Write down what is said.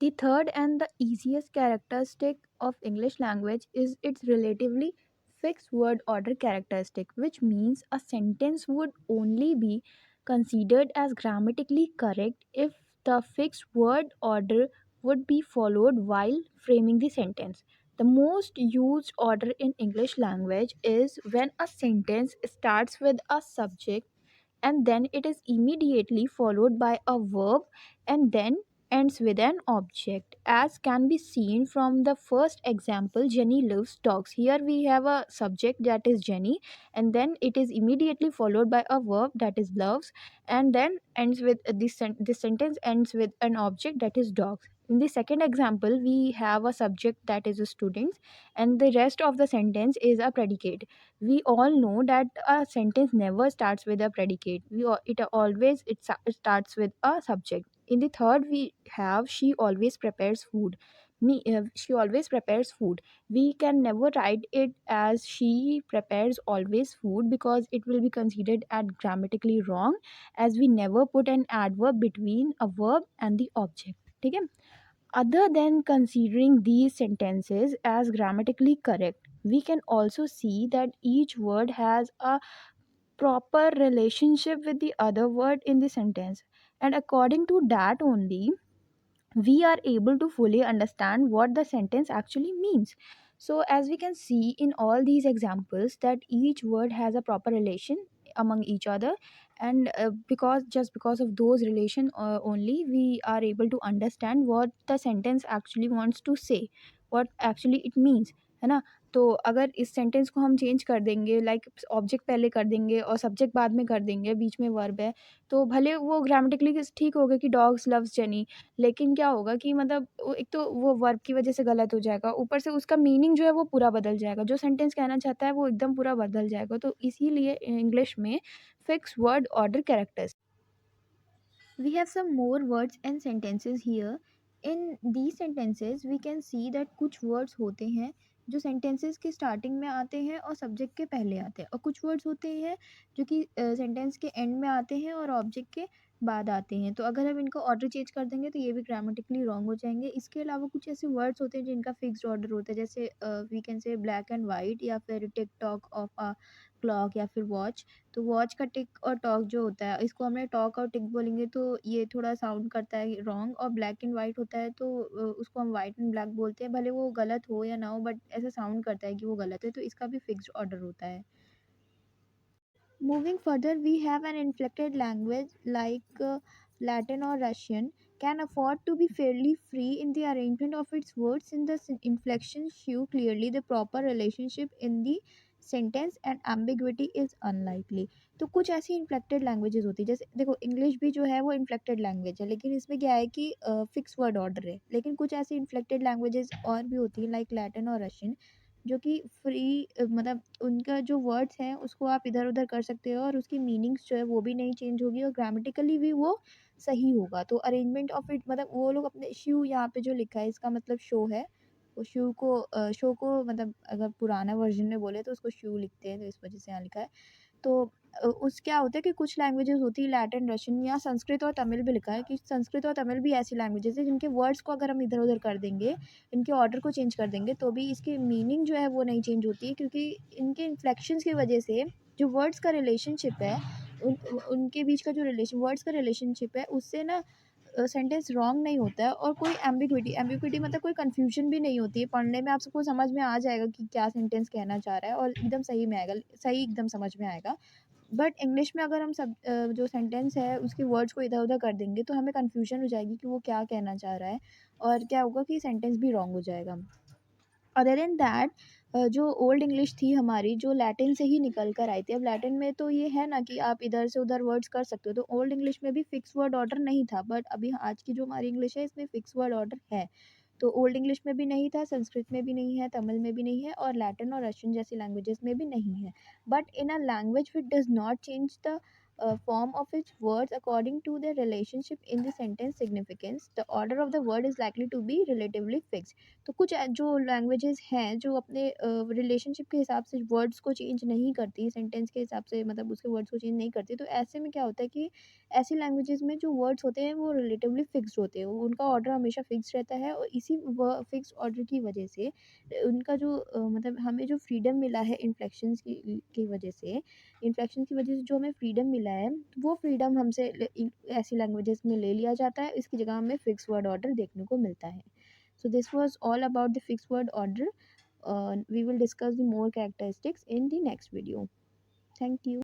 The third and the easiest characteristic of English language is its relatively fixed word order characteristic, which means a sentence would only be considered as grammatically correct if the fixed word order would be followed while framing the sentence. The most used order in English language is when a sentence starts with a subject and then it is immediately followed by a verb and then ends with an object, as can be seen from the first example, Jenny loves dogs. Here we have a subject, that is Jenny, and then it is immediately followed by a verb, that is loves, and then ends with this sentence ends with an object, that is dogs. In the second example, we have a subject, that is a student, and the rest of the sentence is a predicate. We all know that a sentence never starts with a predicate. It starts with a subject. In the third, we have she always prepares food. She always prepares food. We can never write it as she prepares always food because it will be considered as grammatically wrong, as we never put an adverb between a verb and the object. ठीक है. Other than considering these sentences as grammatically correct, we can also see that each word has a proper relationship with the other word in the sentence. And according to that only, we are able to fully understand what the sentence actually means. So as we can see in all these examples that each word has a proper relation among each other, and because of those relation only we are able to understand what the sentence actually wants to say, what actually it means, है ना. तो अगर इस sentence को हम change कर देंगे, like object पहले कर देंगे और सब्जेक्ट बाद में कर देंगे, बीच में वर्ब है, तो भले वो ग्रामेटिकली ठीक होगा कि डॉग्स लव्स जेनी, लेकिन क्या होगा कि मतलब वो एक तो वो वर्ब की वजह से गलत हो जाएगा, ऊपर से उसका मीनिंग जो है वो पूरा बदल जाएगा, जो सेंटेंस कहना चाहता है वो एकदम पूरा बदल जाएगा। तो इसीलिए इंग्लिश में fix word order characters. We have some more words and sentences here. In these sentences we can see that कुछ words होते हैं जो sentences के starting में आते हैं और subject के पहले आते हैं, और कुछ words होते हैं जो कि sentence के end में आते हैं और object के बाद आते हैं। तो अगर हम इनको order change कर देंगे तो ये भी grammatically wrong हो जाएंगे। इसके अलावा कुछ ऐसे words होते हैं जिनका fixed order होता है, जैसे we can say black and white, या फिर tick tock of a clock, या फिर watch। तो वॉच का टिक और टॉक जो होता है, इसको हमने टॉक और टिक बोलेंगे तो ये थोड़ा साउंड करता है रॉन्ग, और ब्लैक एंड वाइट होता है तो उसको हम वाइट एंड ब्लैक बोलते हैं, भले वो गलत हो या ना हो, बट ऐसा साउंड करता है कि वो गलत है, तो इसका भी फिक्स्ड ऑर्डर होता है। Moving further, we have an inflected language like Latin or Russian can afford to be fairly free in the arrangement of its words, in the inflection show clearly the proper relationship in the sentence and ambiguity is unlikely। तो कुछ ऐसी inflicted languages होती है, जैसे देखो English भी जो है वो इन्फ्लेक्टेड लैंग्वेज है, लेकिन इसमें क्या है कि फिक्स वर्ड ऑर्डर है, लेकिन कुछ ऐसी इन्फ्लेक्टेड लैंग्वेजेस और भी होती है लाइक लैटिन और रशियन, जो कि फ्री मतलब उनका जो वर्ड्स हैं उसको आप इधर-उधर कर सकते हो और उसकी मीनिंग्स जो है वो भी नहीं चेंज होगी और ग्रामेटिकली भी वो सही होगा। तो अरेंजमेंट ऑफ इट मतलब वो लोग अपने शू यहाँ पे जो लिखा है इसका मतलब शो है। वो शो को मतलब अगर पुराना वर्ज़न में बोले तो उसको शू लिखते हैं, तो इस वज़ह से यहाँ लिखा है। तो उस क्या होता है कि कुछ लैंग्वेजेस होती है लैटिन, रशियन या संस्कृत और तमिल भी लिखा है कि संस्कृत और तमिल भी ऐसी लैंग्वेजेस है जिनके वर्ड्स को अगर हम इधर-उधर कर देंगे, इनके ऑर्डर को चेंज कर देंगे तो भी इसकी मीनिंग जो है वो नहीं चेंज होती है, क्योंकि इनके इन्फ्लेक्शंस की वजह से जो वर्ड्स का रिलेशनशिप है उनके बीच का जो वर्ड्स का रिलेशनशिप है उससे ना सेंटेंस रॉन्ग नहीं होता है, और कोई एम्बिग्विटी मतलब कोई कन्फ्यूजन भी नहीं होती है। पढ़ने में आप सबको समझ में आ जाएगा कि क्या सेंटेंस कहना चाह रहा है और एकदम सही में आएगा, सही एकदम समझ में आएगा। बट इंग्लिश में अगर हम जो सेंटेंस है उसके वर्ड्स को इधर-उधर कर देंगे तो हमें कन्फ्यूजन हो जाएगी कि वो क्या कहना चाह रहा है, और क्या होगा कि सेंटेंस भी रॉन्ग हो जाएगा। अदर देन दैट जो ओल्ड इंग्लिश थी हमारी, जो लैटिन से ही निकल कर आई थी। अब लैटिन में तो ये है ना कि आप इधर से उधर वर्ड्स कर सकते हो, तो ओल्ड इंग्लिश में भी फिक्स वर्ड ऑर्डर नहीं था, बट अभी आज की जो हमारी इंग्लिश है इसमें फिक्स वर्ड ऑर्डर है। तो ओल्ड इंग्लिश में भी नहीं था, संस्कृत में भी नहीं है, तमिल में भी नहीं है, और लैटिन और रशियन जैसी लैंग्वेजेस में भी नहीं है। But in a language which does not change the form of its words according to their relationship in the sentence significance. The order of the word is likely to be relatively fixed. तो कुछ जो languages हैं जो अपने relationship के हिसाब से words को चेंज नहीं करती, सेंटेंस के हिसाब से मतलब उसके वर्ड्स को चेंज नहीं करती, तो ऐसे में क्या होता है कि ऐसी लैंग्वेजेस में जो वर्ड्स होते हैं वो रिलेटिवली फिक्स्ड होते हैं, उनका ऑर्डर हमेशा फिक्स रहता है और इसी फिक्स ऑर्डर की वजह से उनका जो मतलब हमें जो फ्रीडम मिला है इन्फ्लेक्शंस की वजह से, इन्फ्लेक्शन की वजह से जो हमें फ्रीडम मिला है, वो फ्रीडम हमसे ऐसी लैंग्वेजेस में ले लिया जाता है, इसकी जगह हमें फिक्स वर्ड ऑर्डर देखने को मिलता है. So this was all about the fixed word order. We will discuss the more characteristics in the next video. Thank you.